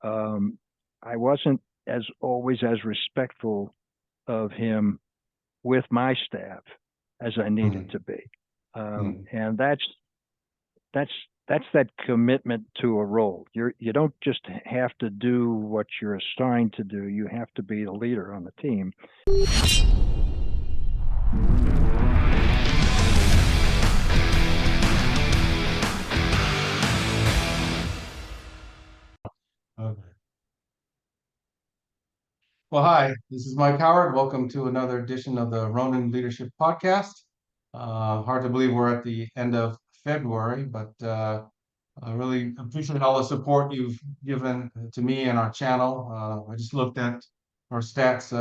um, I wasn't as always as respectful of him with my staff as I needed Mm, to be. mm. And that's that's that commitment to a role. You don't just have to do what you're assigned to do. You have to be the leader on the team. Okay. Well, hi, this is Mike Howard. Welcome to another edition of the Ronin Leadership Podcast. Hard to believe we're at the end of February, but I really appreciate all the support you've given to me and our channel. I just looked at our stats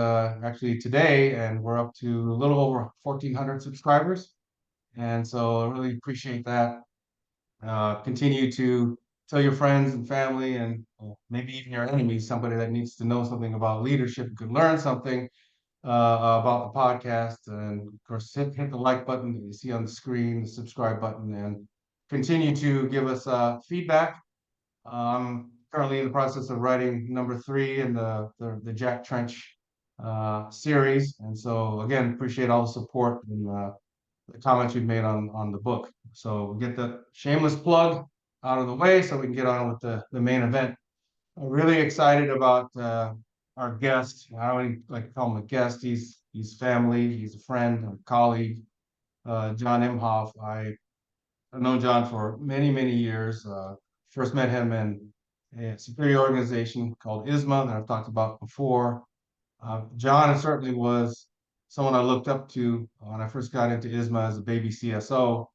actually today, and we're up to a little over 1,400 subscribers. And so I really appreciate that. Continue to tell your friends and family and maybe even your enemies, somebody that needs to know something about leadership, could learn something about the podcast. And of course, hit the like button that you see on the screen, the subscribe button, and continue to give us feedback. I'm currently in the process of writing number three in the Jack Trench series. And so, again, appreciate all the support and the comments you've made on the book. So we'll get the shameless plug out of the way so we can get on with the main event. I'm really excited about our guest. I don't even like to call him a guest. He's family. He's a friend, a colleague. John Imhoff. I've known John for many years. First met him in a security organization called ISMA that I've talked about before. John certainly was someone I looked up to when I first got into ISMA as a baby CSO.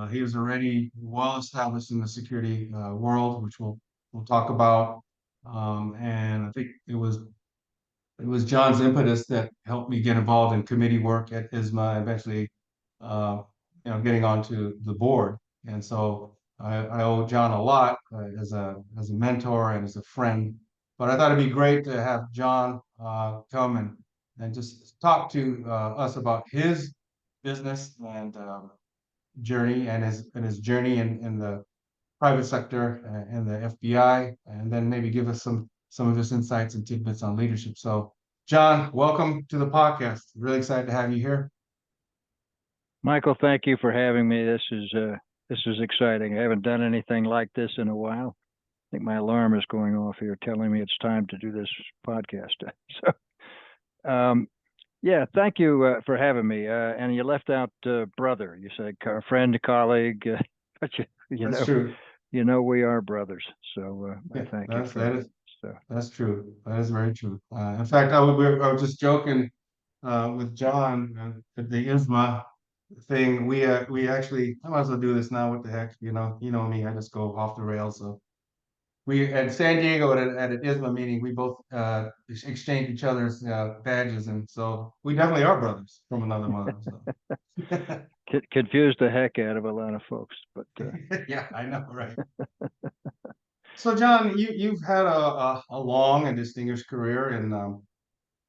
He was already well established in the security world, which we'll talk about. And I think it was John's impetus that helped me get involved in committee work at ISMA, and eventually, uh, getting onto the board. And so I owe John a lot as a mentor and as a friend. But I thought it'd be great to have John come and just talk to us about his business and journey and his journey in the private sector and the FBI, and then maybe give us some of his insights and tidbits on leadership. So, John, welcome to the podcast. Really excited to have you here. Michael, thank you for having me. This is exciting. I haven't done anything like this in a while. I think my alarm is going off here, telling me it's time to do this podcast. So, yeah, thank you for having me. And you left out brother. You said friend, colleague, but you That's know, true. we are brothers. So I Yeah, thank you that's for that that. is So that's true. That is very true. In fact, I was just joking with John at the ISMA thing. We actually, I might as well do this now. What the heck, you know me. I just go off the rails. So we at San Diego at an ISMA meeting, we both exchanged each other's badges, and so we definitely are brothers from another mother. So confused the heck out of a lot of folks, but yeah, I know, right? So John, you've had a long and distinguished career in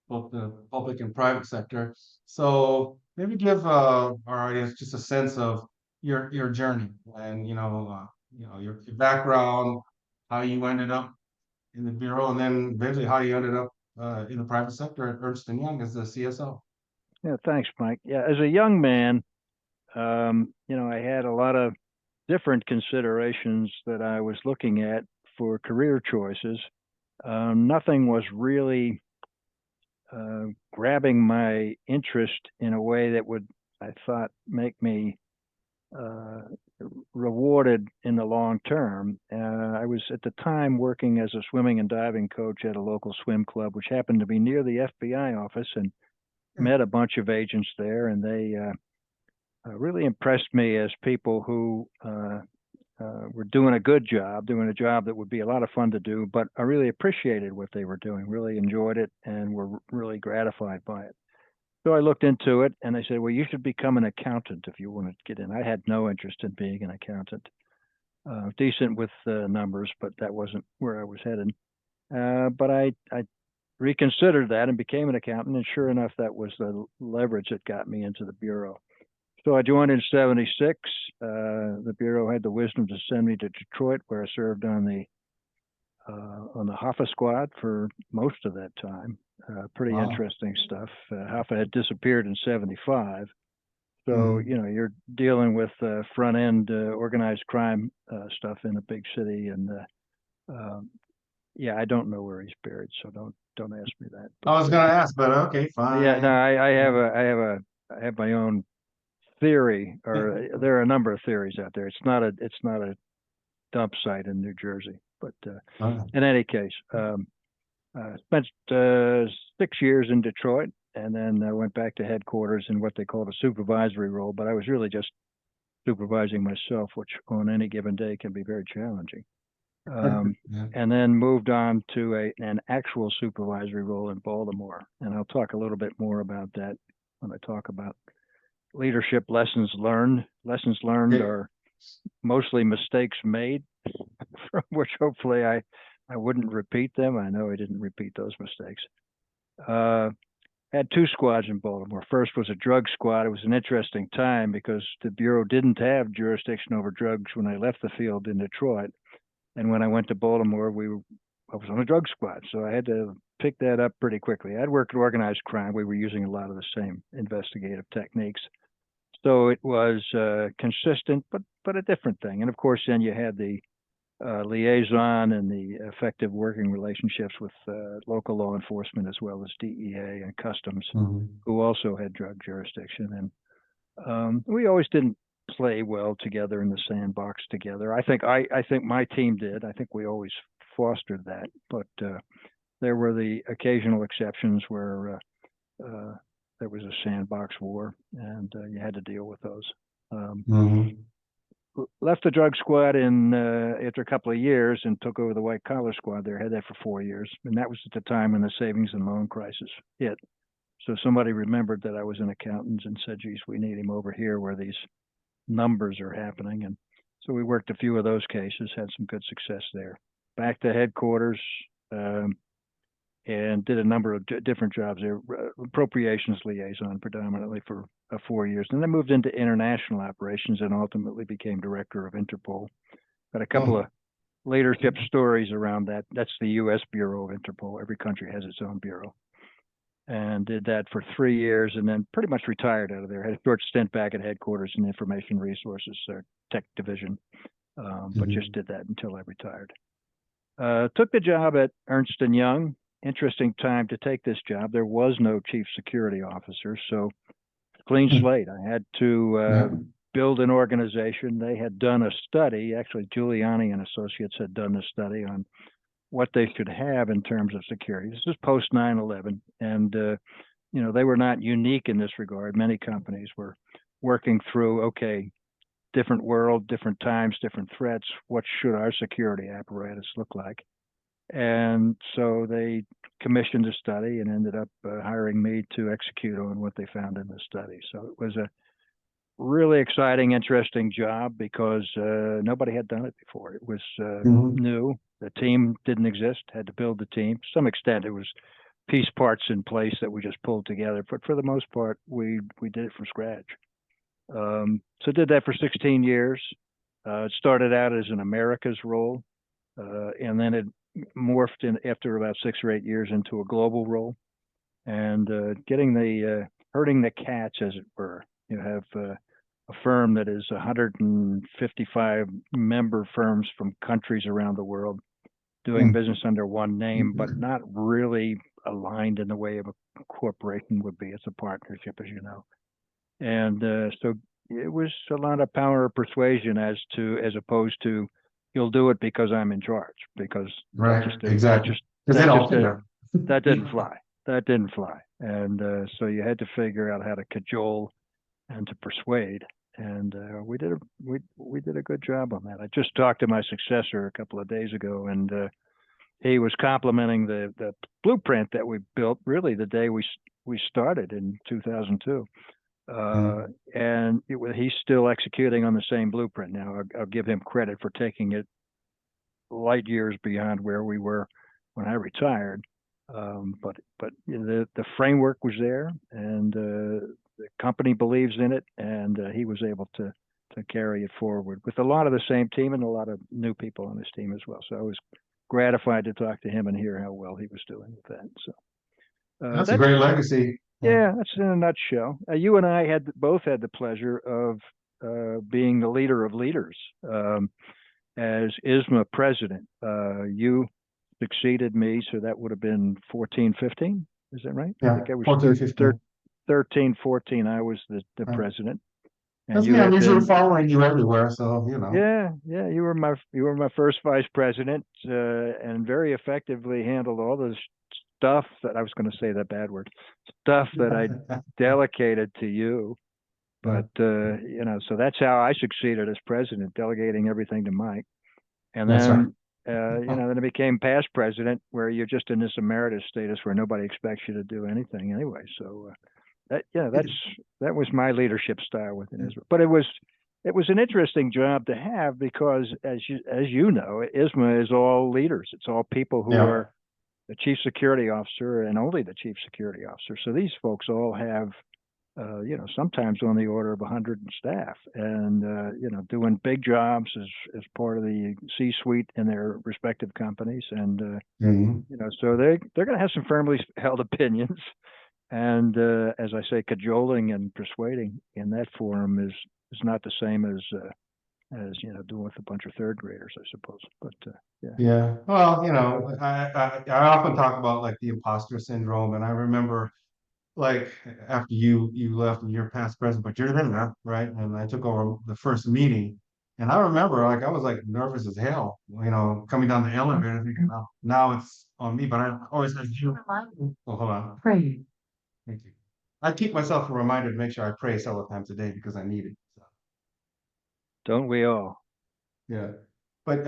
both the public and private sector. So maybe give our audience just a sense of your journey and your background, how you ended up in the bureau, and then eventually how you ended up in the private sector at Ernst and Young as the CSO. yeah, thanks, Mike. Yeah, as a young man, I had a lot of different considerations that I was looking at for career choices. Nothing was really grabbing my interest in a way that would, I thought, make me uh, rewarded in the long term. I was at the time working as a swimming and diving coach at a local swim club, which happened to be near the FBI office, and met a bunch of agents there, and they really impressed me as people who were doing a good job, doing a job that would be a lot of fun to do, but I really appreciated what they were doing, really enjoyed it, and were really gratified by it. So I looked into it, and they said, well, you should become an accountant if you want to get in. I had no interest in being an accountant. Decent with numbers, but that wasn't where I was headed. But I reconsidered that and became an accountant, and sure enough, that was the leverage that got me into the bureau. So I joined in '76. The bureau had the wisdom to send me to Detroit, where I served on the on the Hoffa squad for most of that time. Pretty Wow. interesting stuff. Hoffa had disappeared in '75. So, Hmm. you're dealing with front end organized crime stuff in a big city. And um, yeah, I don't know where he's buried, so don't ask me that. I was But gonna ask, but okay, yeah, no, fine. I have my own theory, or there are a number of theories out there. It's not a dump site in New Jersey, but Uh, in any case, spent 6 years in Detroit, and then went back to headquarters in what they called a supervisory role. But I was really just supervising myself, which on any given day can be very challenging. Um, yeah. and then moved on to an actual supervisory role in Baltimore. And I'll talk a little bit more about that when I talk about leadership lessons learned. Lessons learned Okay. are mostly mistakes made, from which hopefully I wouldn't repeat them. I know I didn't repeat those mistakes. Uh, had two squads in Baltimore. First was a drug squad. It was an interesting time because the Bureau didn't have jurisdiction over drugs when I left the field in Detroit. And when I went to Baltimore, I was on a drug squad. So I had to pick that up pretty quickly. I'd worked in organized crime. We were using a lot of the same investigative techniques. So it was consistent, but a different thing. And of course, then you had the liaison and the effective working relationships with local law enforcement as well as DEA and customs, Mhm. who also had drug jurisdiction. And we always didn't play well together in the sandbox together. I think my team did. I think we always fostered that, but there were the occasional exceptions where uh, there was a sandbox war, and you had to deal with those. Um, Mhm. Left the drug squad in after a couple of years and took over the white collar squad there. Had that for 4 years, and that was at the time when the savings and loan crisis hit. So somebody remembered that I was an accountant and said, "Geez, we need him over here where these numbers are happening." And so we worked a few of those cases, had some good success there. Back to headquarters, um, and did a number of different jobs there. Appropriations liaison predominantly for 4 years. And then moved into international operations and ultimately became director of Interpol. Got a couple Oh, of leadership stories around that. That's the U.S. Bureau of Interpol. Every country has its own bureau. And did that for 3 years and then pretty much retired out of there. Had a short stint back at headquarters in information resources, tech division, but just mhm. did that until I retired. Took the job at Ernst and Young. Interesting time to take this job. There was no chief security officer, so clean slate. I had to Yeah. build an organization. They had done a study. Actually, Giuliani and Associates had done a study on what they should have in terms of security. This is post 9/11, and they were not unique in this regard. Many companies were working through, okay, different world, different times, different threats. What should our security apparatus look like? And so they commissioned a study and ended up hiring me to execute on what they found in the study. So it was a really exciting, interesting job because nobody had done it before. It was Mhm. new. The team didn't exist. Had to build the team. To some extent, it was piece parts in place that we just pulled together. But for the most part, we did it from scratch. So did that for 16 years. It started out as an Americas role, and then it morphed in after about 6 or 8 years into a global role, and getting the herding the cats, as it were. You have a firm that is 155 member firms from countries around the world doing Mm. business under one name, but not really aligned in the way of a corporation would be. It's a partnership, as you know. And so it was a lot of power of persuasion as opposed to you'll do it because I'm in charge, because that Right. just didn't that Exactly. just Because they that don't just did care. that didn't fly. That didn't fly. And so you had to figure out how to cajole and to persuade. And we did a good job on that. I just talked to my successor a couple of days ago, and he was complimenting the blueprint that we built really the day we started in 2002. Uh, Mm. and he's still executing on the same blueprint now. I'll give him credit for taking it light years beyond where we were when I retired. But the framework was there, and the company believes in it, and he was able to carry it forward with a lot of the same team and a lot of new people on his team as well. So I was gratified to talk to him and hear how well he was doing with that. So That's a that's great legacy. Yeah. yeah, that's in a nutshell. You and I had both had the pleasure of being the leader of leaders as ISMA president. You succeeded me, so that would have been 14, 15. Is that right? I Yeah. think I was 14, 15. 13, 14. I was the Right. president, and That's you me. I'm had usually been. following you everywhere, so you know. Yeah. You were my first vice president, and very effectively handled all the stuff that I was going to say that bad word, stuff that I delegated to you. Yeah, But so that's how I succeeded as president, delegating everything to Mike. And that's right. then, then it became past president, where you're just in this emeritus status where nobody expects you to do anything anyway. So that was my leadership style within Israel. But it was an interesting job to have because, as you know, ISMA is all leaders. It's all people who Yeah. are the chief security officer and only the chief security officer. So these folks all have sometimes on the order of 100 staff, and doing big jobs as part of the C-suite in their respective companies, and Mhm. so they're going to have some firmly held opinions, and as I say, cajoling and persuading in that forum is not the same as doing with a bunch of third graders, I suppose. But yeah, Yeah. Well, I often talk about like the imposter syndrome, and I remember like after you left and you're past president, but you're there now, right? And I took over the first meeting, and I remember like I was like nervous as hell, coming down the elevator, thinking, oh, now it's on me. But I always had you. Oh, hold on. Pray. Thank you. I keep myself a reminder to make sure I pray several times a day because I need it. So, don't we all? yeah. But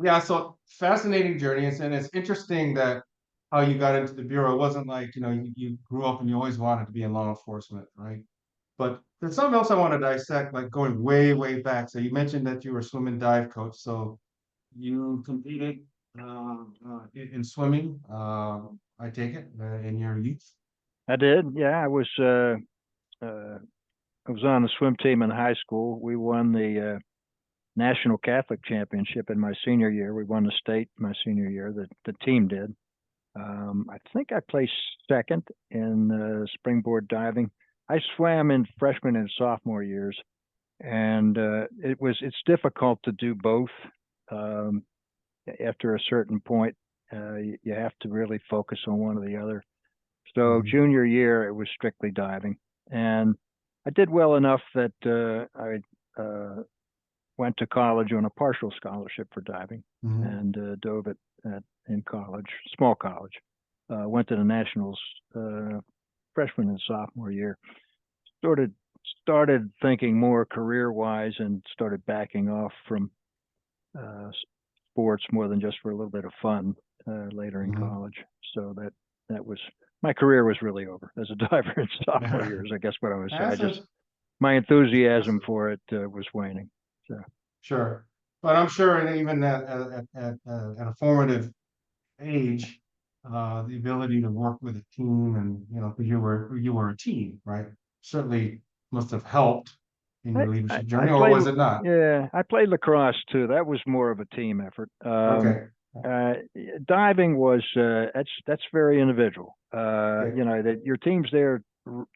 yeah, so fascinating journey. And it's interesting that how you got into the bureau. It wasn't like, you grew up and you always wanted to be in law enforcement, right? But there's something else I want to dissect, like going way, way back. So you mentioned that you were a swim and dive coach. So you competed in swimming, I take it, in your youth. I did. Yeah, uh, I was on the swim team in high school. We won the National Catholic Championship in my senior year. We won the state my senior year. The team did. I think I placed second in springboard diving. I swam in freshman and sophomore years, and it's difficult to do both. Um, After a certain point, you have to really focus on one or the other. So Mhm. junior year, it was strictly diving, and I did well enough that I went to college on a partial scholarship for diving, Mhm. and dove in college, small college. Went to the nationals freshman and sophomore year. Started started thinking more career wise, and started backing off from uh, sports more than just for a little bit of fun later in Mhm. college. So that was my career was really over as a diver in sophomore years. I guess what I was saying. I That's just a, my that's enthusiasm impressive. for it was waning. So Sure. But I'm sure and even at a formative age, the ability to work with a team and, 'cause you were a team, right? Certainly must have helped in I, your I, leadership I journey, or played was it not? yeah, I played lacrosse too. That was more of a team effort. Okay. Uh, Diving was that's very individual. Yeah. That your team's there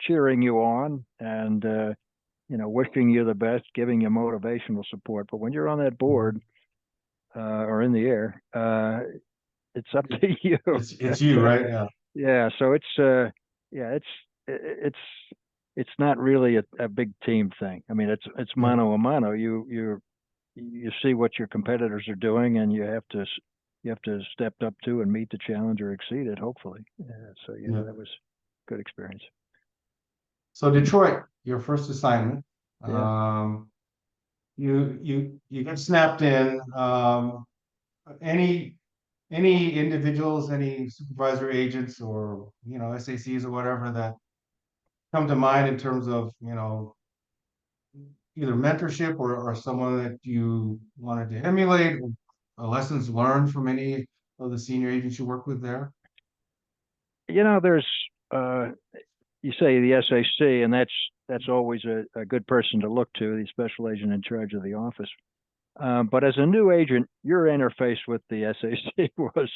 cheering you on and wishing you the best, giving you motivational support. But when you're on that Mhm. board or in the air, it's up It, to you. it's you, right? Yeah. Yeah, so yeah, it's it's not really a big team thing. I mean, it's Yeah. mano a mano. You see what your competitors are doing, and you have to step up to and meet the challenge or exceed it. Hopefully, so yeah, Yeah. that was good experience. So Detroit, your first assignment, Yeah. um, you get snapped in. Any any individuals, any supervisor agents, or SACs or whatever that come to mind in terms of either mentorship or someone that you wanted to emulate, lessons learned from any of the senior agents you work with there? There's uh, you say the SAC, and that's always a good person to look to, the special agent in charge of the office. But as a new agent, your interface with the SAC was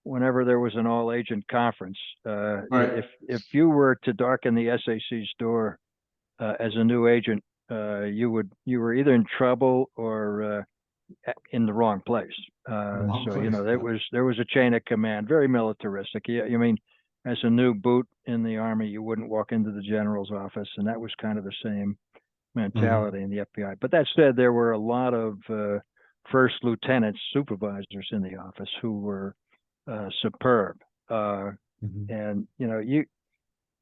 whenever there was an all agent conference. Right. If you were to darken the SAC's door as a new agent, you were either in trouble or in the wrong place. Wrong So place. there was a chain of command, very militaristic. You mean as a new boot in the army, you wouldn't walk into the general's office, and that was kind of the same Hmm. mentality in the FBI. But that said, there were a lot of first lieutenants, supervisors in the office who were superb. Uh, Hmm. and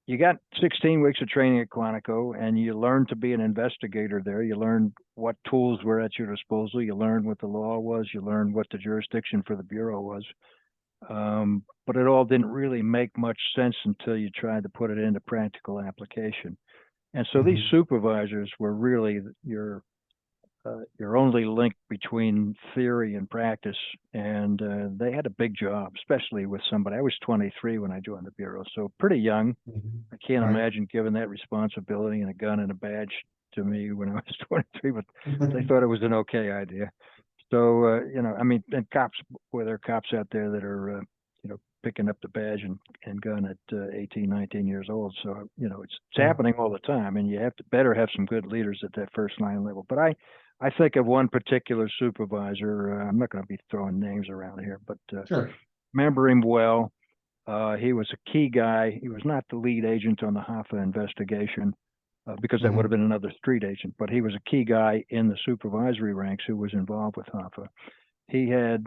you got 16 weeks of training at Quantico, and you learned to be an investigator there. You learned what tools were at your disposal. You learned what the law was. You learned what the jurisdiction for the bureau was. But it all didn't really make much sense until you tried to put it into practical application. And so these Hmm. supervisors were really your only link between theory and practice, and they had a big job, especially with somebody. I was 23 when I joined the bureau, so pretty young. Hmm. I can't Right. imagine giving that responsibility and a gun and a badge to me when I was 23, but they thought it was an okay idea. So, I mean, and cops, well, there are cops out there that are, picking up the badge and gun at 18, 19 years old. So, it's Sure. happening all the time, and you have to better have some good leaders at that first line level. But I think of one particular supervisor. I'm not going to be throwing names around here, but Sure. remember him well. He was a key guy. He was not the lead agent on the Hoffa investigation because that would have Hmm. been another street agent, but he was a key guy in the supervisory ranks who was involved with Hoffa. He had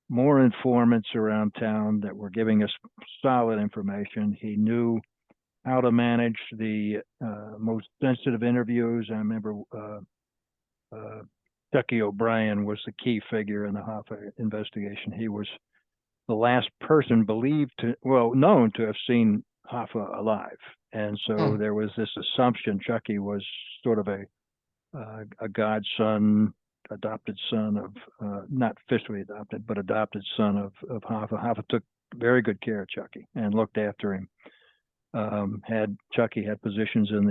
more informants around town that were giving us solid information. He knew how to manage the most sensitive interviews. I remember uh, Chucky O'Brien was the key figure in the Hoffa investigation. He was the last person believed to, well, known to have seen Hoffa alive. And so Hmm. there was this assumption Chucky was sort of a godson, adopted son of, not officially adopted, but adopted son of Hoffa. Hoffa took very good care of Chucky and looked after him. Had Chucky had positions in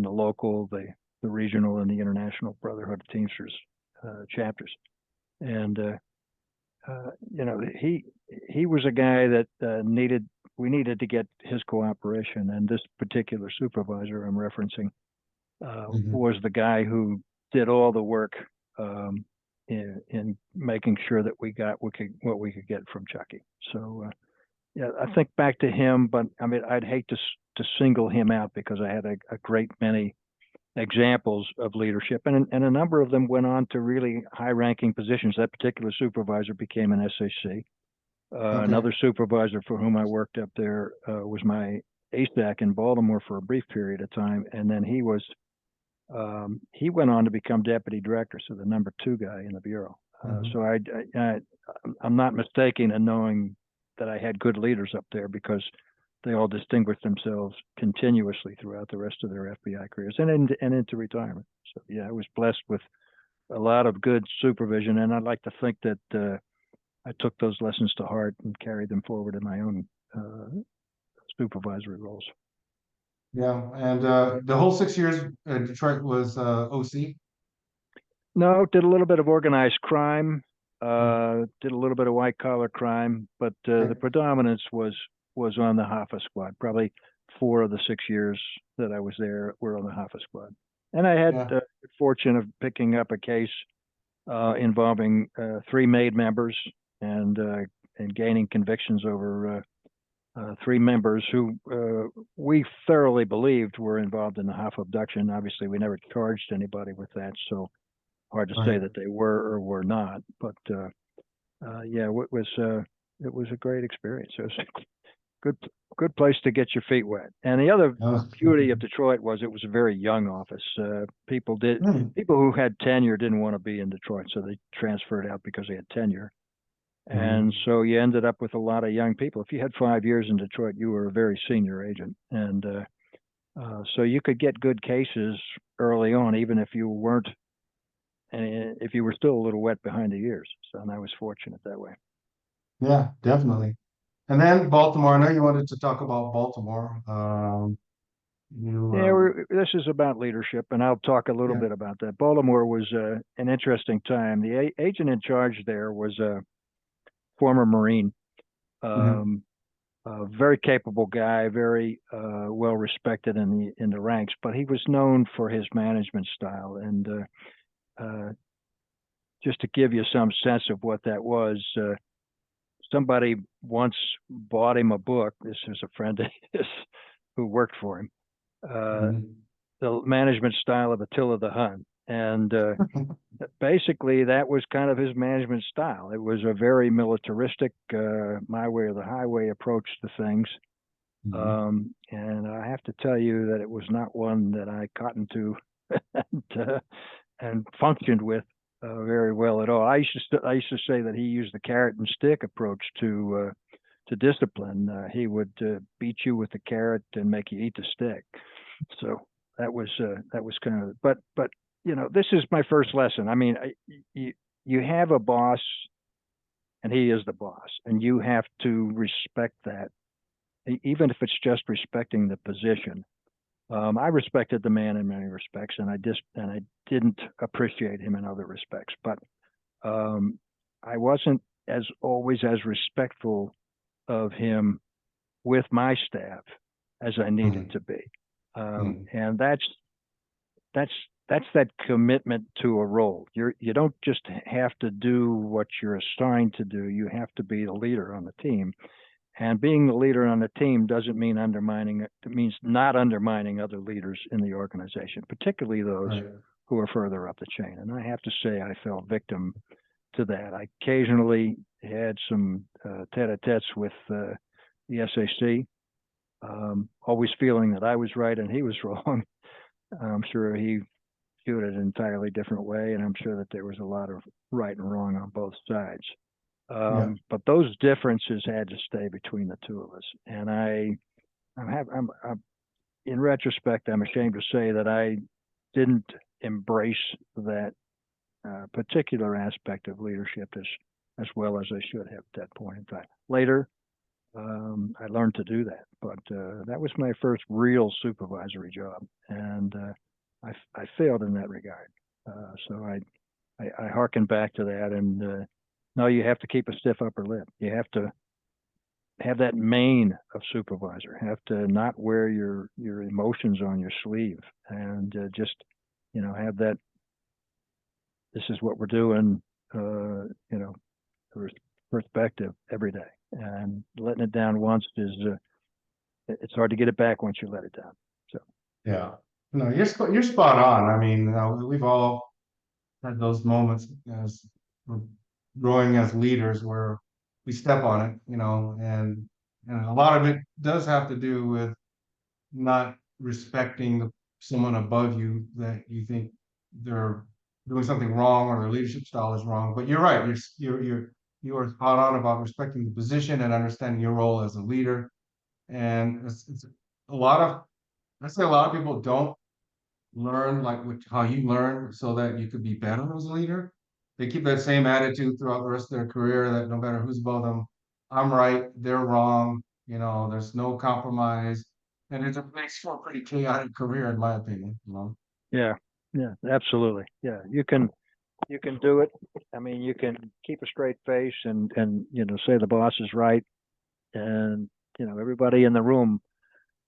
the local, the regional, and the international Brotherhood of Teamsters chapters, and he was a guy that we needed to get his cooperation, and this particular supervisor I'm referencing Hmm. was the guy who did all the work in making sure that we got what we could get from Chucky. So yeah, I think back to him, but I mean I'd hate to single him out because I had a great many examples of leadership, and a number of them went on to really high-ranking positions. That particular supervisor became an SAC. Okay. Another supervisor for whom I worked up there was my ASAC in Baltimore for a brief period of time, and then he went on to become deputy director, so the number two guy in the bureau. Hmm. So I'm not mistaken in knowing that I had good leaders up there because they all distinguished themselves continuously throughout the rest of their FBI careers and into retirement. So yeah, I was blessed with a lot of good supervision, and I'd like to think that I took those lessons to heart and carried them forward in my own supervisory roles. Yeah. And the whole 6 years, Detroit was OC. No, did a little bit of organized crime, Mm. did a little bit of white collar crime, but the Okay. predominance was on the Hoffa squad. Probably 4 of the 6 years that I was there were on the Hoffa squad, and I had Yeah. the fortune of picking up a case involving three MAID members and uh, and gaining convictions over three members who we thoroughly believed were involved in the Hoffa abduction. Obviously, we never charged anybody with that, so hard to say Right. that they were or were not. But yeah, it was a great experience. It was a good good place to get your feet wet. And the other Uh, beauty of Detroit was it was a very young office. mm. People who had tenure didn't want to be in Detroit, so they transferred out because they had tenure. And Mhm. so you ended up with a lot of young people. If you had 5 years in Detroit, you were a very senior agent, and so you could get good cases early on, even if you weren't and if you were still a little wet behind the ears. So and I was fortunate that way. Yeah, definitely. And then Baltimore. I know you wanted to talk about Baltimore. You, Yeah, this is about leadership, and I'll talk a little yeah. bit about that. Baltimore was an interesting time. The agent in charge there was a former Marine, Hmm. um, a very capable guy, very well respected in the ranks, but he was known for his management style. And just to give you some sense of what that was, somebody once bought him a book. This is a friend of his who worked for him. Uh, Hmm. the management style of Attila the Hun, and basically that was kind of his management style. It was a very militaristic, my way or the highway approach to things. Hmm. And I have to tell you that it was not one that I cottoned to and, and functioned with very well at all. I used to say that he used the carrot and stick approach to discipline. He would beat you with the carrot and make you eat the stick. So that was kind of, but you know, this is my first lesson. I mean, you have a boss, and he is the boss, and you have to respect that, even if it's just respecting the position. I respected the man in many respects, and I didn't appreciate him in other respects. But um, I wasn't as always as respectful of him with my staff as I needed Hmm. to be, Hmm. and that's that's that commitment to a role. You don't just have to do what you're assigned to do. You have to be the leader on the team. And being the leader on the team doesn't mean undermining it. It means not undermining other leaders in the organization, particularly those Right. who are further up the chain. And I have to say, I fell victim to that. I occasionally had some tete-a-tetes with the SAC, always feeling that I was right and he was wrong. I'm sure he viewed it an entirely different way, and I'm sure that there was a lot of right and wrong on both sides. Yeah. But those differences had to stay between the two of us. And I'm in retrospect, I'm ashamed to say that I didn't embrace that particular aspect of leadership as well as I should have at that point in time. Later, I learned to do that, but that was my first real supervisory job, and I failed in that regard. So I harken back to that, and no, you have to keep a stiff upper lip. You have to have that mane of supervisor. Have to not wear your emotions on your sleeve, and just have that. This is what we're doing. You know, perspective every day, and letting it down once is it's hard to get it back once you let it down. So Yeah. No, you're spot on. I mean, we've all had those moments as we're growing as leaders where we step on it, and a lot of it does have to do with not respecting someone above you that you think they're doing something wrong or their leadership style is wrong. But you're right. You are spot on about respecting the position and understanding your role as a leader. And it's a lot of I say a lot of people don't learn like how you learn so that you could be better as a leader. They keep that same attitude throughout the rest of their career that no matter who's above them, I'm right, they're wrong. There's no compromise, and it makes for a pretty chaotic career, in my opinion. yeah, yeah, absolutely. Yeah, you can do it. I mean, you can keep a straight face and say the boss is right, and everybody in the room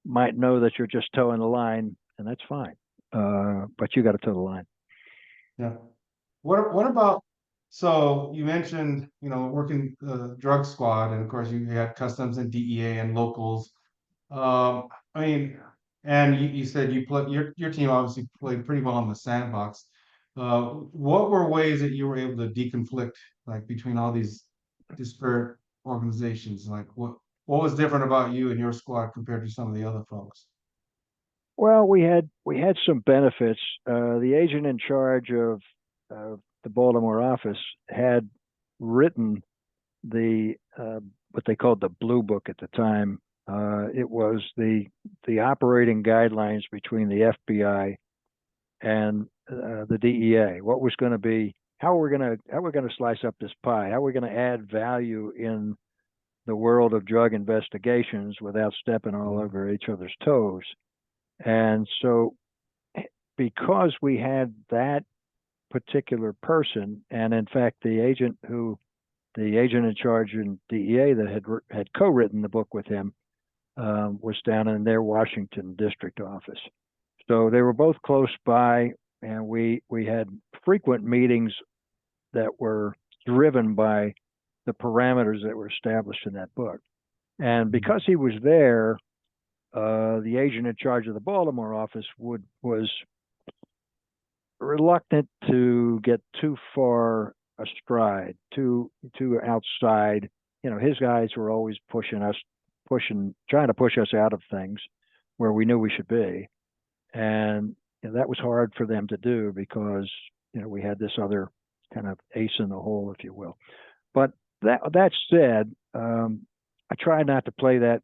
might know that you're just towing the line, and that's fine. But you got to toe the line. Yeah. What about, so you mentioned, working drug squad, and of course you had customs and DEA and locals. I mean, and you said your team obviously played pretty well in the sandbox. What were ways that you were able to deconflict like between all these disparate organizations? Like what was different about you and your squad compared to some of the other folks? Well, we had some benefits. The agent in charge of the Baltimore office had written the what they called the Blue Book at the time. It was the operating guidelines between the FBI and the DEA. What was going to be how we're going to slice up this pie? How we're going to add value in the world of drug investigations without stepping all over each other's toes? And so because we had that particular person, and in fact, the agent in charge in DEA that had co-written the book with him was down in their Washington district office. So they were both close by, and we had frequent meetings that were driven by the parameters that were established in that book. And because he was there, the agent in charge of the Baltimore office was reluctant to get too far astride, too outside. His guys were always trying to push us out of things where we knew we should be, and that was hard for them to do because we had this other kind of ace in the hole, if you will. But that said, I try not to play that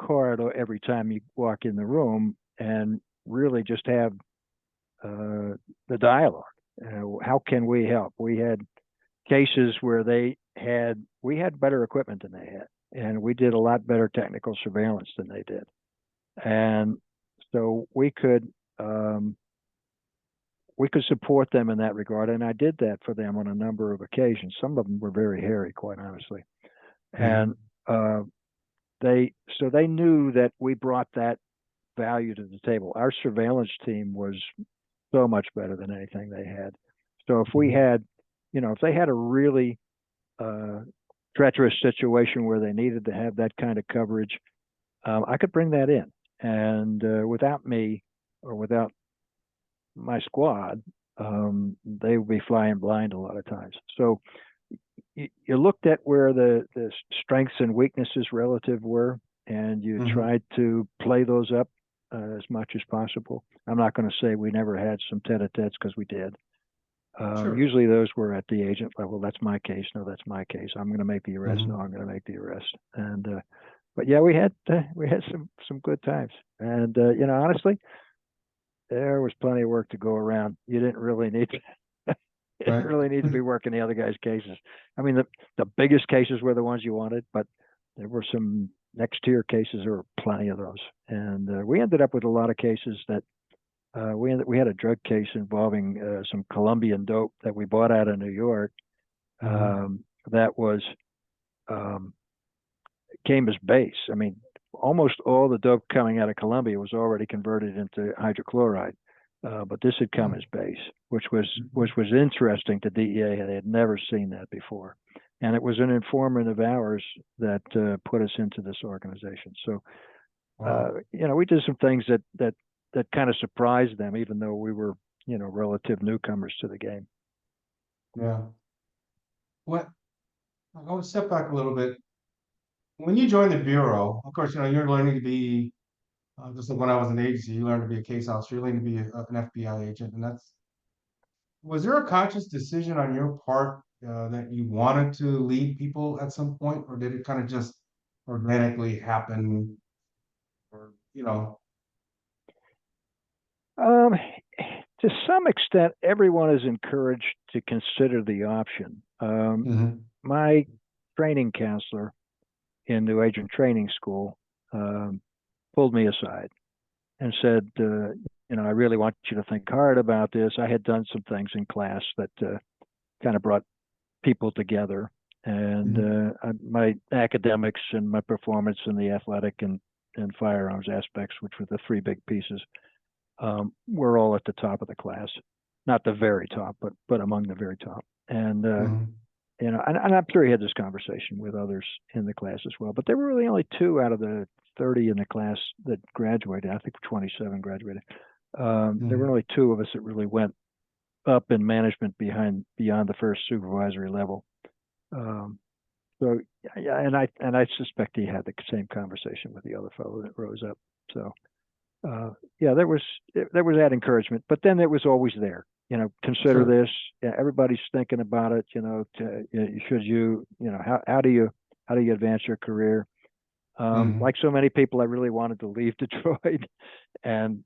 card every time you walk in the room, and really just have the dialogue. How can we help? We had cases where we had better equipment than they had, and we did a lot better technical surveillance than they did, and so we could support them in that regard, and I did that for them on a number of occasions. Some of them were very hairy, quite honestly, and they knew that we brought that value to the table. Our surveillance team was so much better than anything they had. So if we had, if they had a really treacherous situation where they needed to have that kind of coverage, I could bring that in. And without me or without my squad, they would be flying blind a lot of times. So you looked at where the strengths and weaknesses relative were, and you tried to play those up as much as possible. I'm not going to say we never had some tete-a-tetes, because we did. Sure. Usually those were at the agent level. That's my case. No, that's my case. I'm going to make the arrest. No, I'm going to make the arrest. And but yeah, we had some good times. And honestly, there was plenty of work to go around. You didn't really need to. Didn't really need to be working the other guy's cases. I mean, the biggest cases were the ones you wanted, but there were some next tier cases. There were plenty of those, and we ended up with a lot of cases that we had a drug case involving some Colombian dope that we bought out of New York. That was came as base. I mean, almost all the dope coming out of Colombia was already converted into hydrochloride, but this had come as base, which was interesting to DEA. They had never seen that before, and it was an informant of ours that put us into this organization. So, we did some things that kind of surprised them, even though we were, relative newcomers to the game. Yeah. What I want to step back a little bit. When you joined the bureau, of course, you're learning to be just like when I was in the agency, you learned to be a case officer, you learned to be an FBI agent, and was there a conscious decision on your part that you wanted to lead people at some point, or did it kind of just organically happen, or Um, to some extent, everyone is encouraged to consider the option. My training counselor in New Agent Training School pulled me aside and said, I really want you to think hard about this. I had done some things in class that kind of brought people together, and my academics and my performance in the athletic and firearms aspects, which were the three big pieces, were all at the top of the class. Not the very top, but among the very top. And and I'm sure he had this conversation with others in the class as well. But there were really only 2 out of the 30 in the class that graduated. I think 27 graduated. There were only 2 of us that really went up in management beyond the first supervisory level. So yeah, and I suspect he had the same conversation with the other fellow that rose up. So yeah, there was that encouragement, but then it was always there. Consider this. Yeah, everybody's thinking about it. Should you? How do you advance your career? Like so many people, I really wanted to leave Detroit, and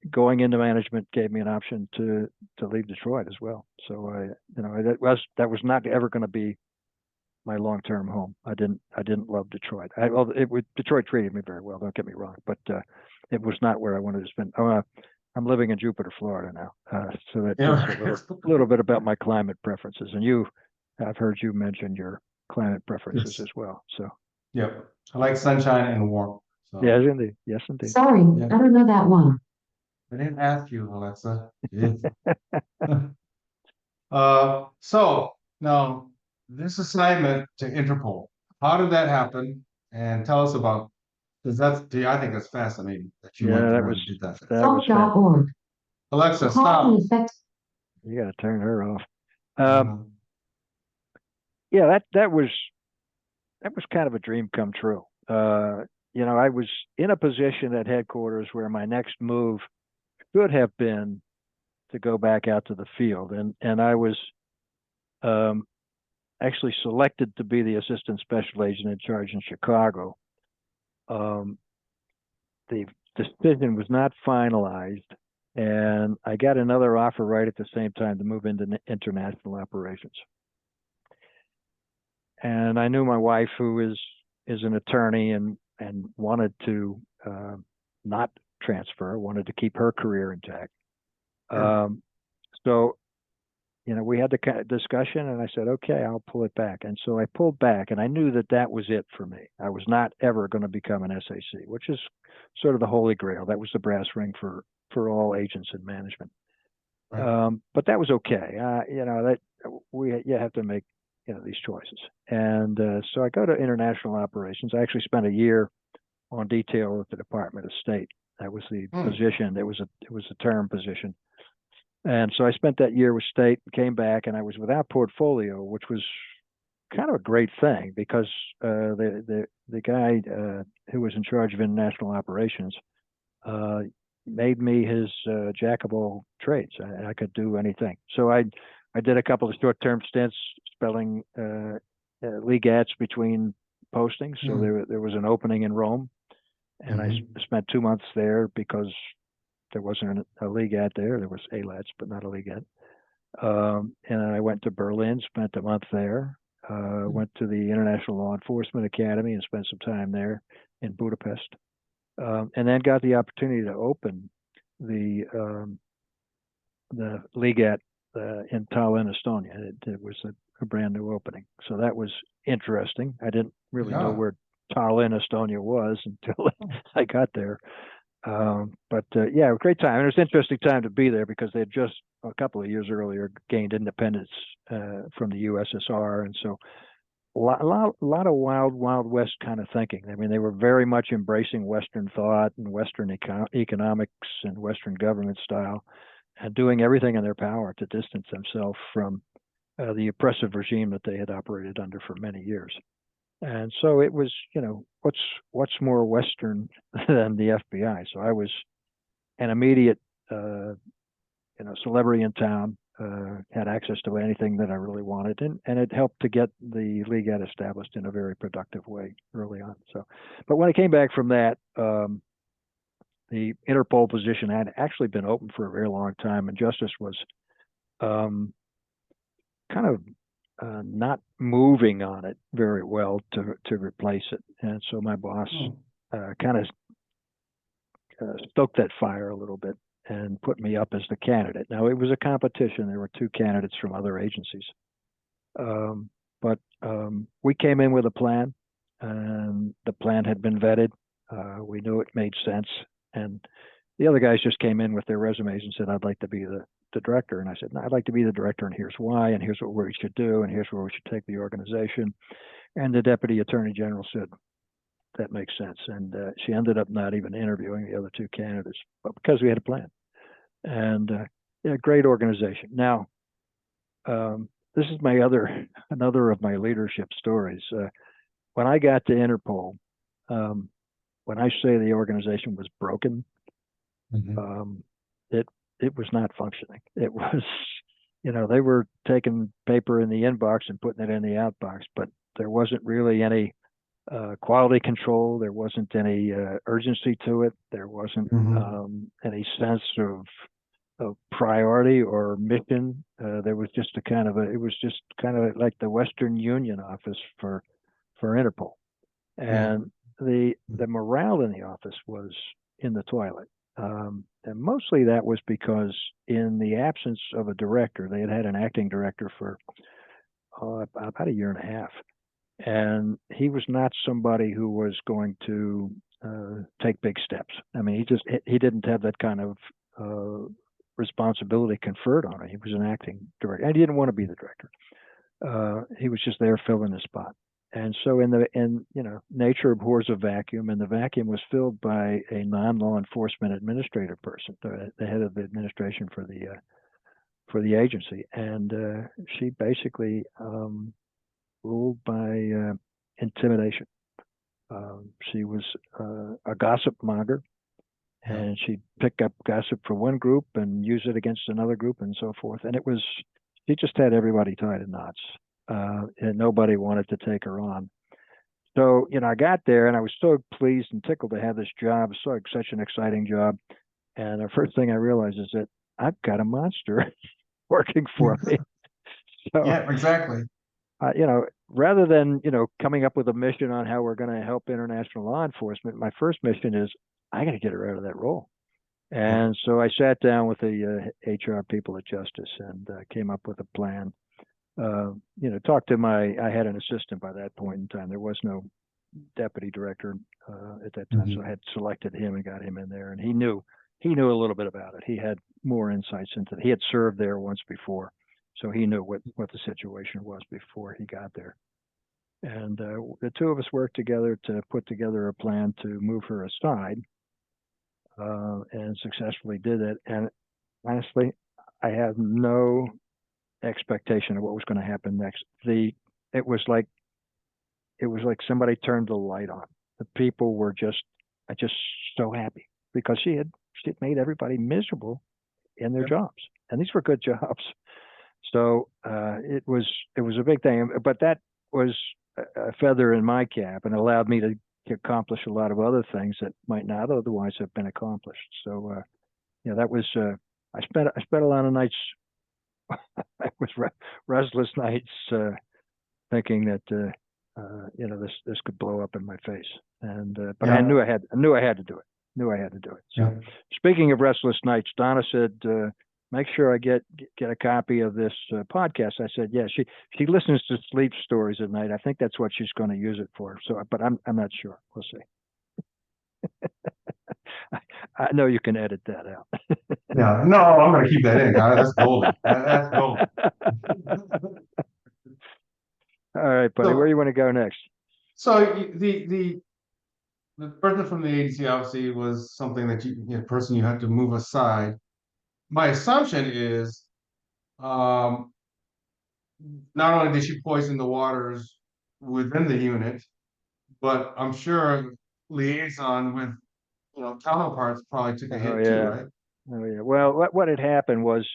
going into management gave me an option to leave Detroit as well. So that was not ever going to be my long-term home. I didn't love Detroit. Detroit treated me very well. Don't get me wrong, but it was not where I wanted to spend. I'm living in Jupiter, Florida now, so that tells you Yeah. a little bit about my climate preferences. And I've heard you mention your climate preferences Yes. as well. So Yep. I like sunshine and warm. So yes, indeed, yes, indeed. Sorry, yeah. I don't know that one. I didn't ask you, Alexa. Yeah. So now this assignment to Interpol, how did that happen? And tell us about, because I think that's fascinating that you went Yeah, there and did that. that was fun. Help.org. Alexa, Cause and stop. effect. You got to turn her off. Uh, Yeah, that was kind of a dream come true. I was in a position at headquarters where my next move should have been to go back out to the field, and I was um, actually selected to be the assistant special agent in charge in Chicago. Um, the decision was not finalized, and I got another offer right at the same time to move into international operations. And I knew my wife, who is an attorney and wanted to not transfer, wanted to keep her career intact. sure. Um, so we had the kind of discussion, and I said, okay, I'll pull it back. And so I pulled back, and I knew that that was it for me. I was not ever going to become an SAC, which is sort of the holy grail. That was the brass ring for all agents in management. Right. But that was okay. That you have to make these choices. And so I go to international operations. I actually spent a year on detail at the Department of State. That was the position. It was a term position. And so I spent that year with State, came back, and I was without portfolio, which was kind of a great thing because the guy who was in charge of international operations uh, made me his jack of all trades. I could do anything. So I did a couple of short-term stints spelling legats between postings. So there was an opening in Rome, and I spent 2 months there because there wasn't a legat there. There was ALATs, but not a legat. And I went to Berlin, spent a month there. Went to the International Law Enforcement Academy and spent some time there in Budapest. And then got the opportunity to open the legat in Tallinn, Estonia. It was a brand new opening, so that was interesting. I didn't really know where Tallinn, Estonia was until I got there. But yeah, a great time. And it was an interesting time to be there because they had just a couple of years earlier gained independence from the USSR, and so a lot of wild west kind of thinking. I mean, they were very much embracing Western thought and Western economics and Western government style, and doing everything in their power to distance themselves from the oppressive regime that they had operated under for many years. And so it was, what's more Western than the FBI? So I was an immediate, celebrity in town, had access to anything that I really wanted, and it helped to get the legat established in a very productive way early on. So, but when I came back from that, the Interpol position had actually been open for a very long time, and Justice was kind of not moving on it very well to replace it. And so my boss kind of stoked that fire a little bit and put me up as the candidate. Now, it was a competition. There were two candidates from other agencies. But we came in with a plan, and the plan had been vetted. We knew it made sense. And the other guys just came in with their resumes and said, I'd like to be the director. And I said, no, I'd like to be the director, and here's why, and here's what we should do, and here's where we should take the organization. And the deputy attorney general said, that makes sense. And she ended up not even interviewing the other two candidates, but because we had a plan. And yeah, great organization. Now, this is another of my leadership stories. When I got to Interpol, when I say the organization was broken, it was not functioning. It was, they were taking paper in the inbox and putting it in the outbox, but there wasn't really any quality control. There wasn't any urgency to it. There wasn't any sense of of priority or mission. There was just a kind of a, it was just kind of like the Western Union office for Interpol, Yeah. and the morale in the office was in the toilet. And mostly that was because in the absence of a director, they had an acting director for about a year and a half, and he was not somebody who was going to take big steps. I mean, he didn't have that kind of responsibility conferred on him. He was an acting director, and he didn't want to be the director. He was just there filling his spot. And so nature abhors a vacuum, and the vacuum was filled by a non-law enforcement administrative person, the head of the administration for the agency, and she basically ruled by intimidation. She was a gossip monger, Yeah. and she'd pick up gossip for one group and use it against another group and so forth. And she just had everybody tied in knots, and nobody wanted to take her on. So, I got there and I was so pleased and tickled to have this job, such an exciting job. And the first thing I realized is that I've got a monster working for me. So, Yeah, exactly. rather than, coming up with a mission on how we're going to help international law enforcement, my first mission is I got to get her out of that role. Yeah. And so I sat down with the HR people at Justice and came up with a plan. Talked to I had an assistant by that point in time. There was no deputy director at that time, so I Hmm. had selected him and got him in there, and he knew a little bit about it. He had more insights into it. He had served there once before, so he knew what the situation was before he got there. And the two of us worked together to put together a plan to move her aside, and successfully did it. And honestly, I had no expectation of what was going to happen next. It was like somebody turned the light on. The people were just so happy because she had made everybody miserable in their Yeah. jobs, and these were good jobs. So it was a big thing, but that was a feather in my cap and allowed me to accomplish a lot of other things that might not otherwise have been accomplished. So that was I spent a lot of nights. I was restless nights thinking that this could blow up in my face, and but I Yeah. knew I had to do it. Knew I had to do it. So, Yeah. speaking of restless nights, Donna said, "Make sure I get a copy of this podcast." I said, "Yeah." She listens to sleep stories at night. I think that's what she's going to use it for. So, but I'm not sure. We'll see. I know you can edit that out. Yeah. No, I'm gonna keep that in. That's golden. That's golden. All right, buddy. Where So, you want to go next? the person from the agency obviously was something that person you had to move aside. My assumption is, um, not only did she poison the waters within the unit, but I'm sure liaison with counterparts probably took a Oh hit too, yeah. right? Oh yeah. Well, what had happened was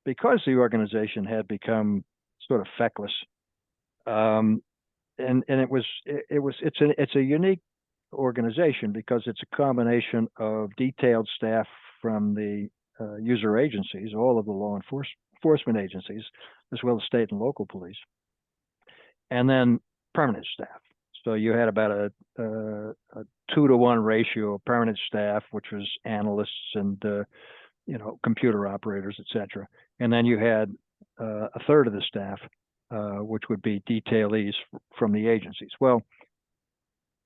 because the organization had become sort of feckless, um, and it's a unique organization because it's a combination of detailed staff from the user agencies, all of the enforcement agencies, as well as state and local police, and then permanent staff. So you had about a 2-to-1 ratio of permanent staff, which was analysts and computer operators, etc. And then you had a third of the staff, which would be detailees from the agencies. Well,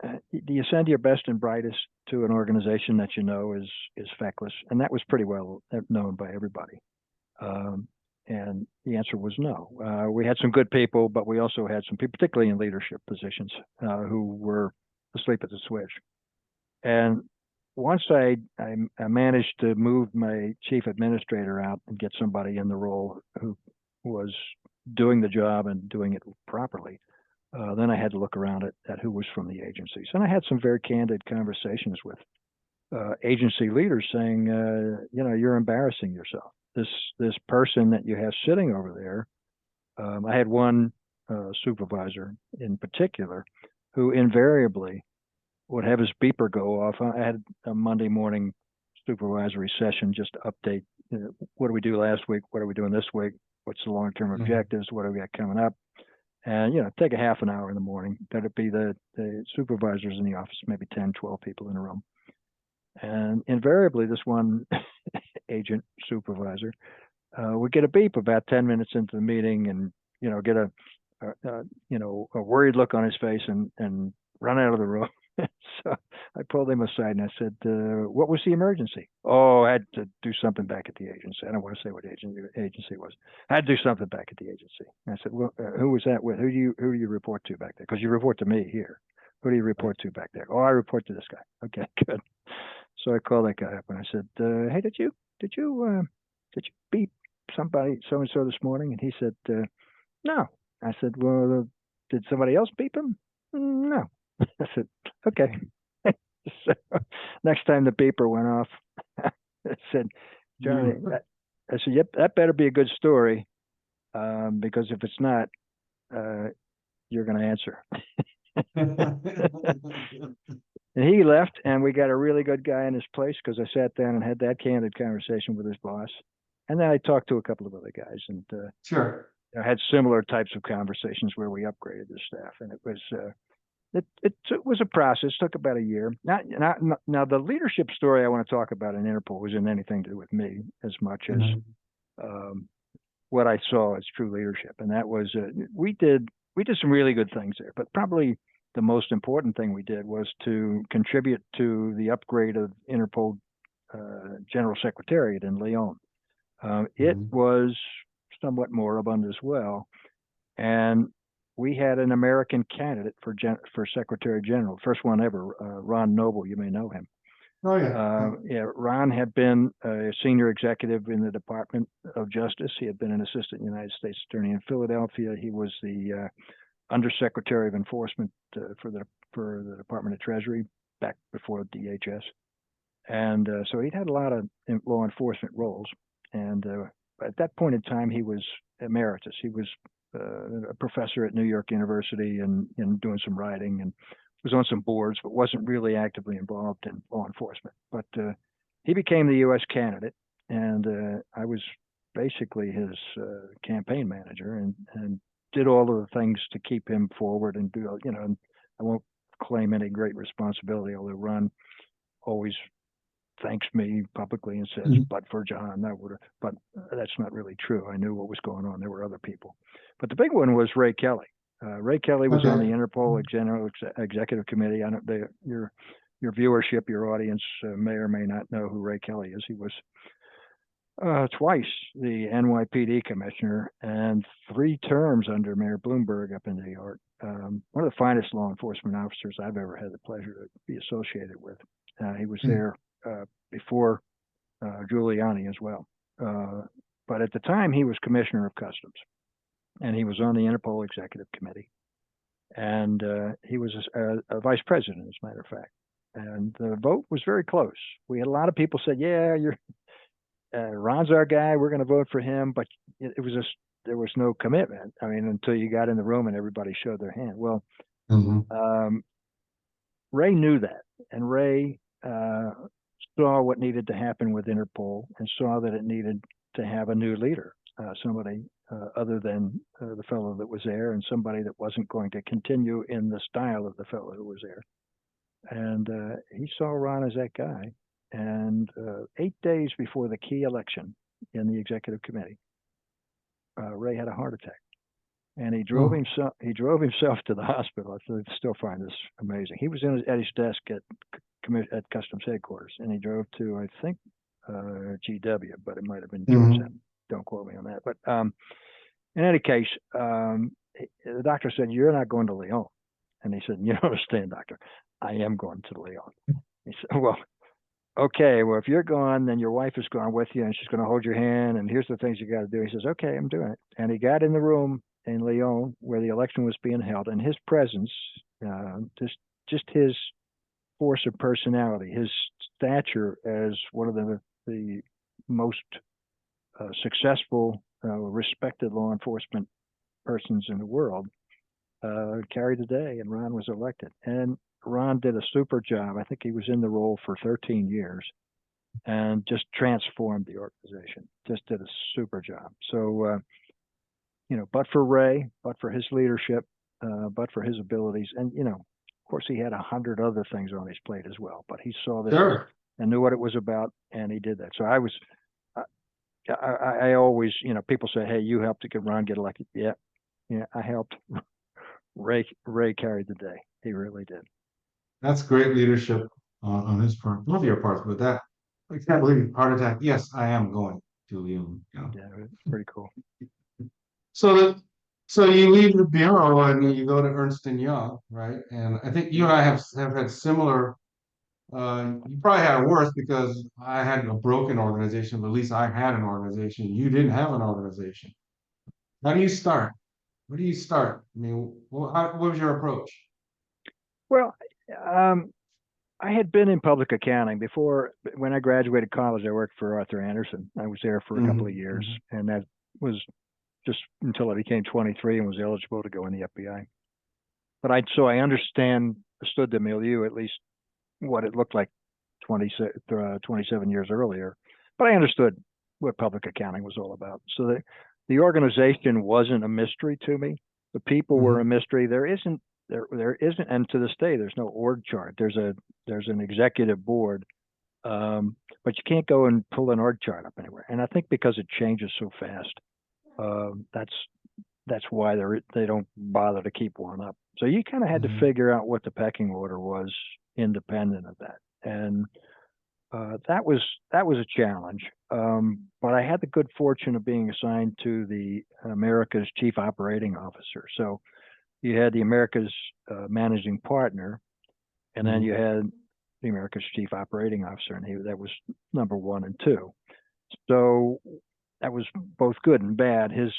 do you send your best and brightest to an organization that is feckless? And that was pretty well known by everybody. Um, and the answer was no. We had some good people, but we also had some people, particularly in leadership positions, who were asleep at the switch. And once I managed to move my chief administrator out and get somebody in the role who was doing the job and doing it properly, then I had to look around at who was from the agencies. And I had some very candid conversations with agency leaders saying, you're embarrassing yourself. This person that you have sitting over there. I had one supervisor in particular who invariably would have his beeper go off. I had a Monday morning supervisory session just to update what did we do last week? What are we doing this week? What's the long-term Mhm. objectives? What do we got coming up? And, take a half an hour in the morning. That'd be the supervisors in the office, maybe 10, 12 people in a room. And invariably, this one agent supervisor would get a beep about 10 minutes into the meeting and, get a worried look on his face and run out of the room. So I pulled him aside and I said, what was the emergency? Oh, I had to do something back at the agency. I don't want to say what agency was. I had to do something back at the agency. And I said, well, who was that with? Who do you report to back there? Because you report to me here. Who do you Right. report to back there? Oh, I report to this guy. Okay, good. So I called that guy up and I said, hey, did you beep somebody so and so this morning? And he said, no. I said, well, did somebody else beep him? No. I said, okay. So next time the beeper went off, I said, Johnny, You. I said, yep, that better be a good story, because if it's not, you're going to answer. And he left, and we got a really good guy in his place because I sat down and had that candid conversation with his boss. And then I talked to a couple of other guys and Sure. had similar types of conversations where we upgraded the staff. And it was a process. Took about a year. Now the leadership story I want to talk about in Interpol wasn't anything to do with me as much as Mhm. um, what I saw as true leadership, and that was we did some really good things there. But probably the most important thing we did was to contribute to the upgrade of Interpol General Secretariat in Lyon. It Mhm. was somewhat moribund as well, and we had an American candidate for Secretary General, first one ever, Ron Noble. You may know him. Oh yeah. Yeah. Yeah, Ron had been a senior executive in the Department of Justice. He had been an assistant United States attorney in Philadelphia. He was the undersecretary of enforcement for the Department of Treasury back before DHS, and so he'd had a lot of law enforcement roles. And at that point in time, he was emeritus. He was a professor at New York University and doing some writing and was on some boards, but wasn't really actively involved in law enforcement. But he became the U.S. candidate, and I was basically his campaign manager and did all of the things to keep him forward and do, and I won't claim any great responsibility, although Ron always thanks me publicly and says, Mhm. but for John, that would have, but that's not really true. I knew what was going on. There were other people. But the big one was Ray Kelly. Ray Kelly was on the Okay. Interpol General Executive Committee. I don't, your viewership, your audience may or may not know who Ray Kelly is. He was twice the NYPD commissioner and 3 terms under Mayor Bloomberg up in New York. One of the finest law enforcement officers I've ever had the pleasure to be associated with. He was Mhm. there before Giuliani as well. But at the time, he was commissioner of customs, and he was on the Interpol Executive Committee, and he was a vice president, as a matter of fact. And the vote was very close. We had a lot of people said, "Yeah, you're Ron's our guy. We're going to vote for him." But it was just there was no commitment. I mean, until you got in the room and everybody showed their hand. Well, Mhm. um, Ray knew that, and Ray saw what needed to happen with Interpol and saw that it needed to have a new leader, somebody other than the fellow that was there, and somebody that wasn't going to continue in the style of the fellow who was there. And he saw Ron as that guy. And 8 days before the key election in the executive committee, Ray had a heart attack, and Oh. he drove himself to the hospital. I still find this amazing. He was at his desk at customs headquarters, and he drove to, I think, GW, but it might have been Mhm. Georgetown. Don't quote me on that. But in any case, the doctor said, "You're not going to Lyon." And he said, "You don't understand, doctor. I am going to Lyon." He said, "Well, okay. Well, if you're going, then your wife is going with you, and she's going to hold your hand. And here's the things you got to do." He says, "Okay, I'm doing it." And he got in the room in Lyon where the election was being held, and his presence, just his force of personality, his stature as one of the most successful, respected law enforcement persons in the world, carried the day, and Ron was elected. And Ron did a super job. I think he was in the role for 13 years, and just transformed the organization. Just did a super job. So, but for Ray, but for his leadership, but for his abilities, and of course, he had 100 other things on his plate as well. But he saw this Sure. and knew what it was about, and he did that. So I always, people say, "Hey, you helped to get Ron get elected." Yeah, yeah, I helped. Ray carried the day. He really did. That's great leadership on his part, both of your parts, but that, I can't believe heart attack. Yes, I am going to you. Yeah, pretty cool. So that, so you leave the bureau and you go to Ernst and Young, right? And I think you and I have had similar. You probably had it worse because I had a broken organization, but at least I had an organization. You didn't have an organization. How do you start? Where do you start? I mean, what was your approach? Well, um, I had been in public accounting before. When I graduated college, I worked for Arthur Anderson. I was there for a couple of years, Hmm. and that was just until I became 23 and was eligible to go in the FBI. But I understood the milieu, at least what it looked like 27 years earlier. But I understood what public accounting was all about. So the organization wasn't a mystery to me. The people were a Hmm. mystery. There isn't, and to this day, there's no org chart. There's an executive board, but you can't go and pull an org chart up anywhere. And I think because it changes so fast, that's why they don't bother to keep one up. So you kind of had to Hmm. figure out what the pecking order was independent of that, and that was a challenge. But I had the good fortune of being assigned to the America's chief operating officer. So you had the America's managing partner, and then you Hmm. had the America's chief operating officer, and that was number one and two. So that was both good and bad. His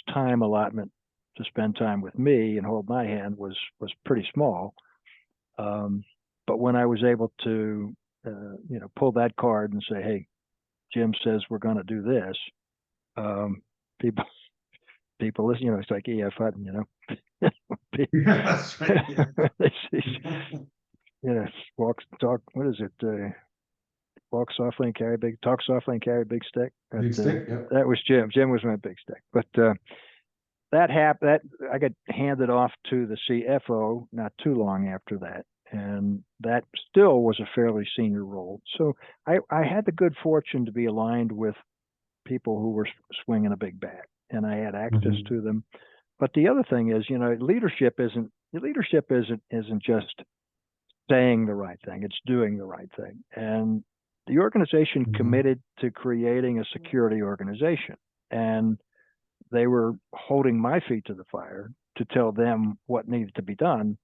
time allotment to spend time with me and hold my hand was pretty small. Um, but when I was able to, pull that card and say, "Hey, Jim says we're going to do this," um, people listen. It's like E.F. Hutton. Yeah, that's right. Yeah. They say, walk, talk. What is it? Walk softly and carry big. Talk softly and carry big stick. Big stick. Yep. That was Jim. Jim was my big stick. But that I got handed off to the CFO not too long after that, and that still was a fairly senior role. So I had the good fortune to be aligned with people who were swinging a big bat, and I had access Hmm. to them. But the other thing is, leadership isn't just saying the right thing; it's doing the right thing. And the organization Hmm. committed to creating a security organization, and they were holding my feet to the fire to tell them what needed to be done.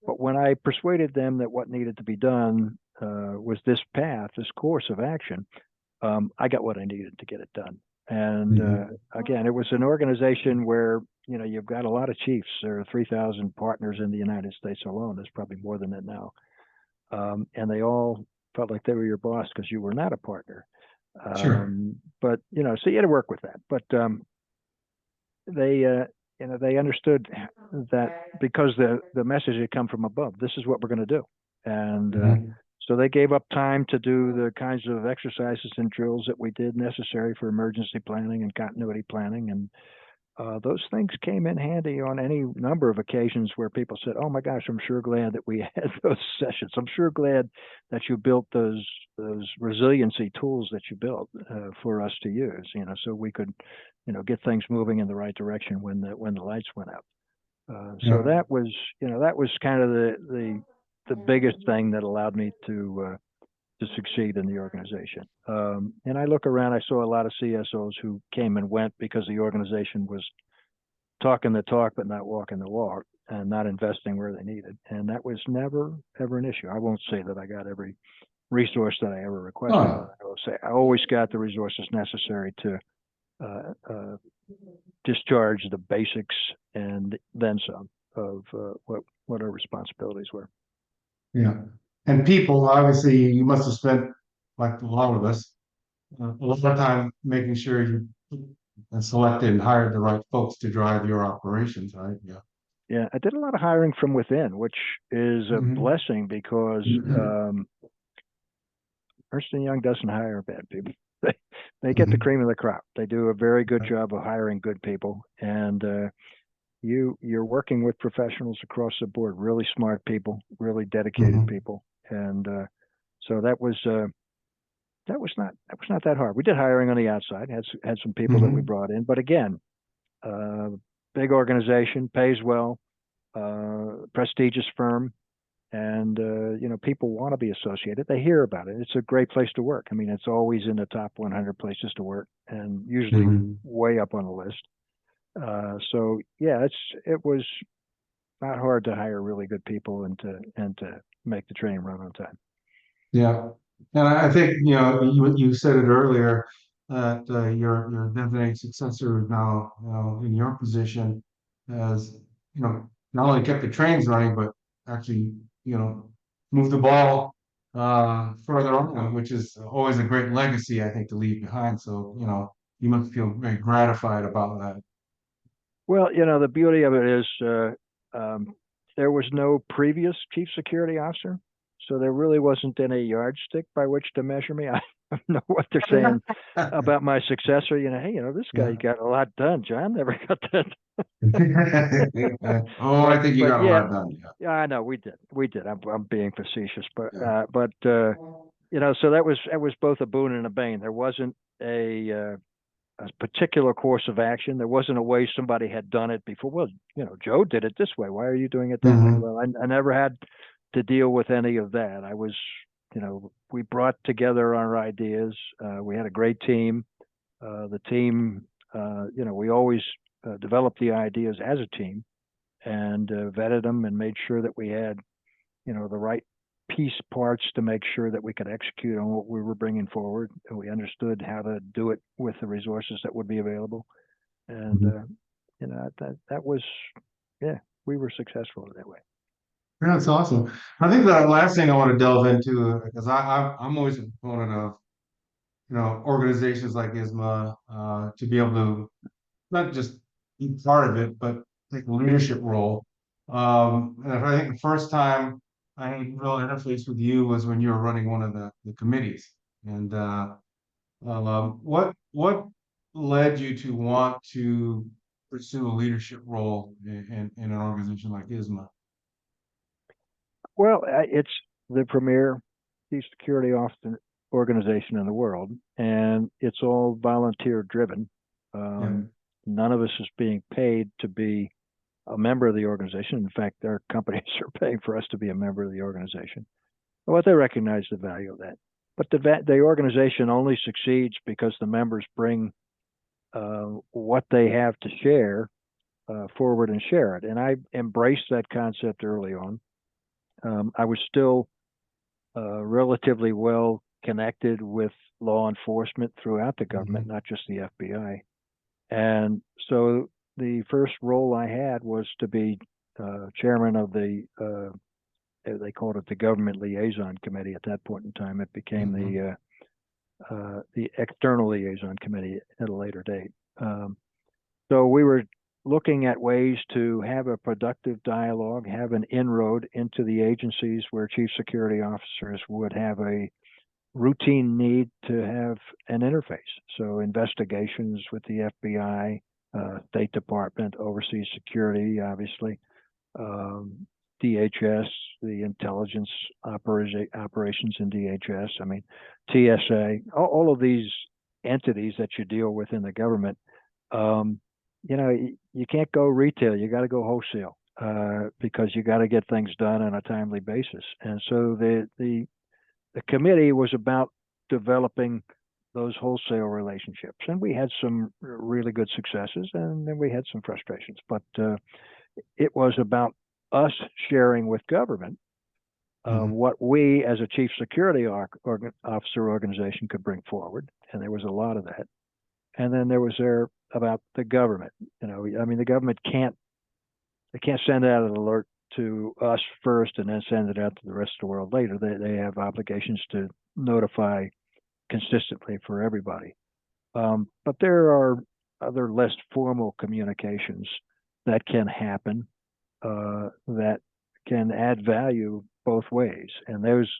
But when I persuaded them that what needed to be done was this path, this course of action, I got what I needed to get it done. And Hmm. again, it was an organization where you've got a lot of chiefs. There are 3,000 partners in the United States alone. There's probably more than that now, and they all felt like they were your boss because you were not a partner. Sure. But so you had to work with that. But they understood that because the message had come from above. This is what we're going to do, and Hmm. so they gave up time to do the kinds of exercises and drills that we did necessary for emergency planning and continuity planning, and those things came in handy on any number of occasions where people said, "Oh my gosh, I'm sure glad that we had those sessions. I'm sure glad that you built those resiliency tools that you built for us to use, so we could, get things moving in the right direction when the lights went out." So Yeah. that was kind of the biggest thing that allowed me to succeed in the organization. And I look around, I saw a lot of CSOs who came and went because the organization was talking the talk but not walking the walk and not investing where they needed. And that was never ever an issue. I won't say that I got every resource that I ever requested, but Oh, I will say I always got the resources necessary to uh, uh, discharge the basics and then some of what our responsibilities were. yeah. And people, obviously, you must have spent, like a lot of us, a lot of time making sure you selected and hired the right folks to drive your operations, right? Yeah. Yeah, I did a lot of hiring from within, which is a Hmm. blessing because Ernst & Young doesn't hire bad people. They get the Hmm. cream of the crop. They do a very good job of hiring good people, and you're working with professionals across the board, really smart people, really dedicated Hmm. people, and so that was not that hard. We did hiring on the outside, had some people that we Hmm. brought in, but again, uh, big organization, pays well, prestigious firm, and people want to be associated. They hear about it. It's a great place to work. I mean, it's always in the top 100 places to work, and usually Hmm. way up on the list. So yeah, it was not hard to hire really good people and to make the train run on time. Yeah. And I think, you said it earlier that your designated successor now, in your position has, not only kept the trains running, but actually, you know, moved the ball further on, which is always a great legacy, I think, to leave behind. So, you must feel very gratified about that. Well, the beauty of it is um, there was no previous chief security officer, so there really wasn't any yardstick by which to measure me. I don't know what they're saying about my successor. Hey, this guy Yeah. got a lot done. John never got that. Oh, I but think you but got a yeah, lot done. yeah, I know we did. I'm being facetious, but Yeah. so that was both a boon and a bane. There wasn't a particular course of action. There wasn't a way somebody had done it before. Well, Joe did it this way. Why are you doing it that way? Hmm. Well, I never had to deal with any of that. We brought together our ideas. We had a great team. The team, we always developed the ideas as a team and vetted them and made sure that we had, the right piece parts to make sure that we could execute on what we were bringing forward, and we understood how to do it with the resources that would be available. And that was, yeah, we were successful that way. Yeah, that's awesome. I think the last thing I want to delve into, because I'm always a proponent of, organizations like ISMA, to be able to not just be part of it, but take a leadership role. And I think the first time I had real interface with you was when you were running one of the committees. And what led you to want to pursue a leadership role in an organization like ISMA? Well, it's the premier chief security officer organization in the world, and it's all volunteer driven. Yeah. Um, None of us is being paid to be a member of the organization. In fact, our companies are paying for us to be a member of the organization. Well, they recognize the value of that. But the organization only succeeds because the members bring what they have to share forward and share it. And I embraced that concept early on. I was still relatively well connected with law enforcement throughout the government, Hmm. not just the FBI. And so the first role I had was to be chairman of they called it the Government Liaison Committee at that point in time. It became Hmm. the External Liaison Committee at a later date. So we were looking at ways to have a productive dialogue, have an inroad into the agencies where chief security officers would have a routine need to have an interface. So investigations with the FBI, State Department, overseas security, obviously, um, DHS, the intelligence operations in DHS. I mean, TSA, all of these entities that you deal with in the government. Um, you can't go retail. You got to go wholesale because you got to get things done on a timely basis. And so the committee was about developing those wholesale relationships, and we had some really good successes, and then we had some frustrations. But it was about us sharing with government Hmm. what we, as a chief security officer organization, could bring forward, and there was a lot of that. And then there was there about the government. I mean, the government they can't send out an alert to us first and then send it out to the rest of the world later. They have obligations to notify consistently for everybody. But there are other less formal communications that can happen that can add value both ways, and those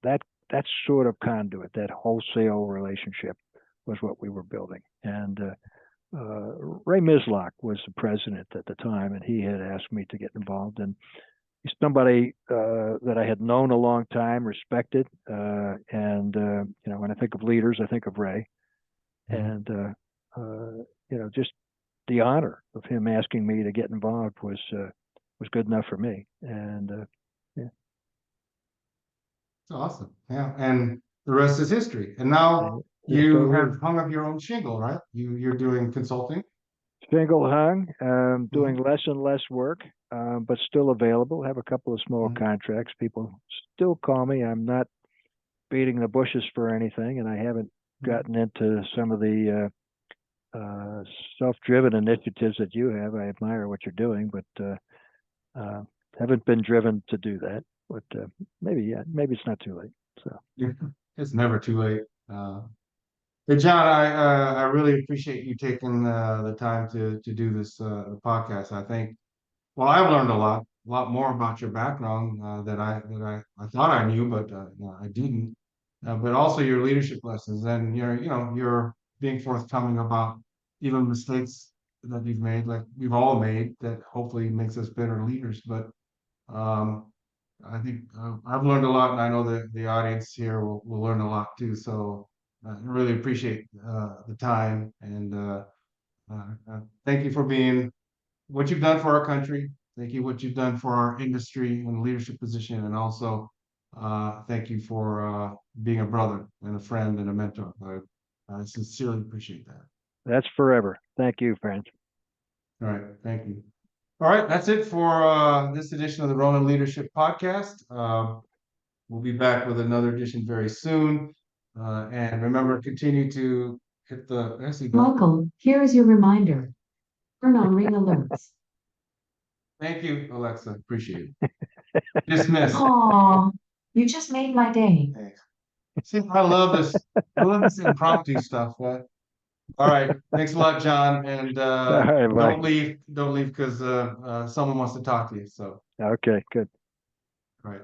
that that sort of conduit, that wholesale relationship, was what we were building. And Ray Mislock was the president at the time, and he had asked me to get involved. And he's somebody that I had known a long time, respected, and when I think of leaders, I think of Ray. And just the honor of him asking me to get involved was good enough for me. And yeah, It's awesome. Yeah, and the rest is history. And now you have hung up your own shingle, right? You're doing consulting. Shingle hung, doing Mhm. less and less work, but still available. Have a couple of small Mhm. contracts. People still call me. I'm not beating the bushes for anything, and I haven't gotten into some of the self-driven initiatives that you have. I admire what you're doing, but haven't been driven to do that. But maybe it's not too late. So Yeah. It's never too late. Hey John, I really appreciate you taking the time to do this podcast. I think, well, I've learned a lot more about your background that I thought I knew, but I didn't. But also your leadership lessons and your being forthcoming about even mistakes that you've made, like we've all made, that hopefully makes us better leaders. But um, I think I've learned a lot, and I know that the audience here will learn a lot too. So I really appreciate the time, and thank you for being what you've done for our country. Thank you what you've done for our industry and leadership position, and also thank you for being a brother and a friend and a mentor. I sincerely appreciate that. that's forever. Thank you, friends. All right, thank you. All right, that's it for this edition of the Ronan Leadership Podcast. We'll be back with another edition very soon. And remember, continue to hit the. Michael, here is your reminder. Turn on ring alerts. Thank you, Alexa. Appreciate it. Dismissed. Aw, you just made my day. Thanks. See, I love this. I love this impromptu stuff. All right. Thanks a lot, John. And All right, bye. don't leave. Don't leave because someone wants to talk to you. So, Okay, good. all right.